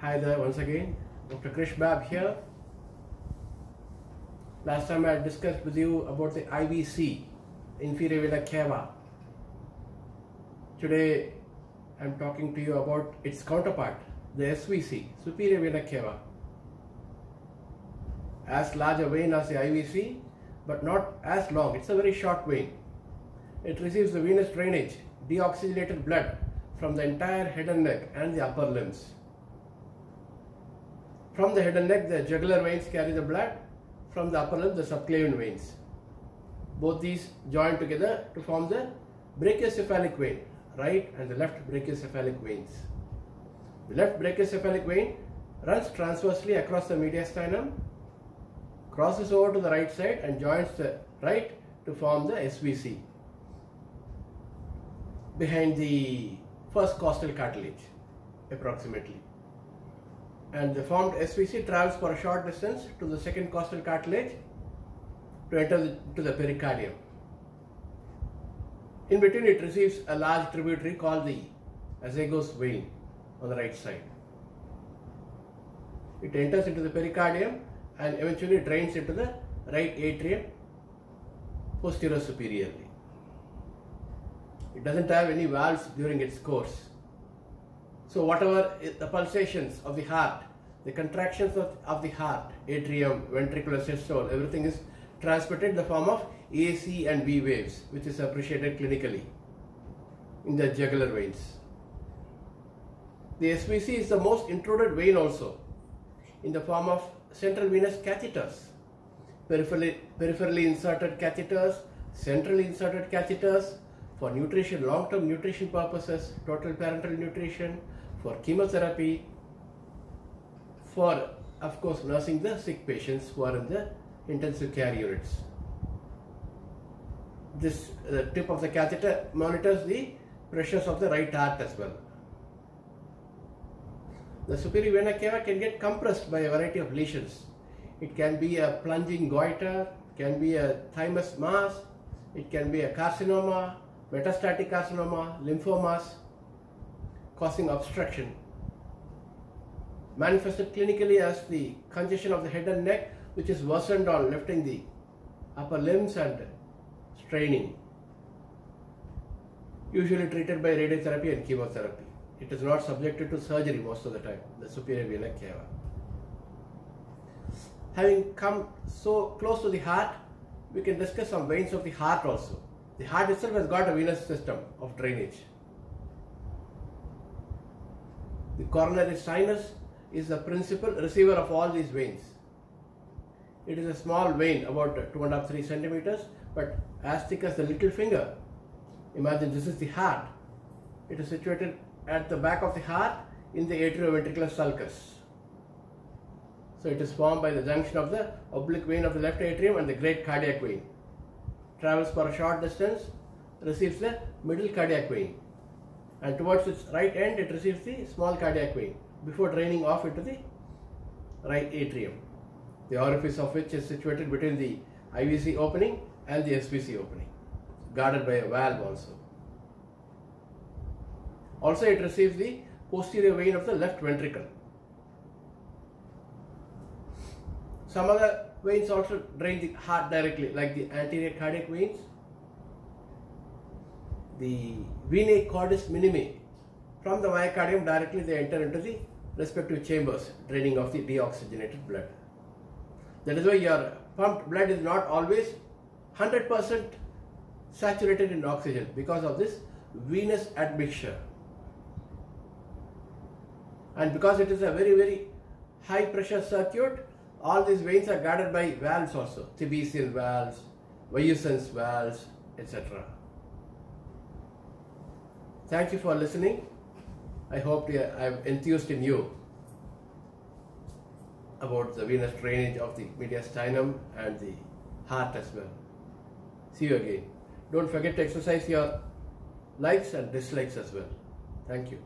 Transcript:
Hi there once again, Dr. Krish Bab here. Last time I discussed with you about the IVC, inferior vena cava. Today I am talking to you about its counterpart, the SVC, superior vena cava. As large a vein as the IVC, but not as long. It's a very short vein. It receives the venous drainage, deoxygenated blood from the entire head and neck and the upper limbs. From the head and neck, the jugular veins carry the blood. From the upper limb, the subclavian veins. Both these join together to form the brachiocephalic vein, right and the left brachiocephalic veins. The left brachiocephalic vein runs transversely across the mediastinum, crosses over to the right side and joins the right to form the SVC behind the first costal cartilage approximately. And the formed SVC travels for a short distance to the second costal cartilage to enter to the pericardium. In between, it receives a large tributary called the azygos vein on the right side. It enters into the pericardium and eventually drains into the right atrium posterior superiorly. It doesn't have any valves during its course. So whatever the pulsations of the heart, the contractions of the heart, atrium, ventricular systole, everything is transmitted in the form of AC and V waves, which is appreciated clinically in the jugular veins. The SVC is the most intruded vein also in the form of central venous catheters, peripherally inserted catheters, centrally inserted catheters for nutrition, long-term nutrition purposes, total parenteral nutrition, for chemotherapy, for of course nursing the sick patients who are in the intensive care units. This tip of the catheter monitors the pressures of the right heart as well. The superior vena cava can get compressed by a variety of lesions. It can be a plunging goiter, it can be a thymus mass, it can be a carcinoma, metastatic carcinoma, lymphomas, causing obstruction. Manifested clinically as the congestion of the head and neck, which is worsened on lifting the upper limbs and straining. Usually treated by radiotherapy and chemotherapy. It is not subjected to surgery most of the time, the superior vena cava. Having come so close to the heart, we can discuss some veins of the heart also. The heart itself has got a venous system of drainage. The coronary sinus is the principal receiver of all these veins. It is a small vein, about 2.5–3 centimeters, but as thick as the little finger. Imagine this is the heart. It is situated at the back of the heart in the atrioventricular sulcus. So it is formed by the junction of the oblique vein of the left atrium and the great cardiac vein. Travels for a short distance, receives the middle cardiac vein, and towards its right end it receives the small cardiac vein before draining off into the right atrium, the orifice of which is situated between the IVC opening and the SVC opening, guarded by a valve also. Also it receives the posterior vein of the left ventricle. Some other veins also drain the heart directly, like the anterior cardiac veins, the venae cordis minimi. From the myocardium directly they enter into the respective chambers, draining of the deoxygenated blood. That is why your pumped blood is not always 100% saturated in oxygen, because of this venous admixture. And because it is a very, very high pressure circuit, all these veins are guarded by valves also, Thebesian valves, Wiesen's valves, etc. Thank you for listening. I hope I have enthused in you about the venous drainage of the mediastinum and the heart as well. See you again. Don't forget to exercise your likes and dislikes as well. Thank you.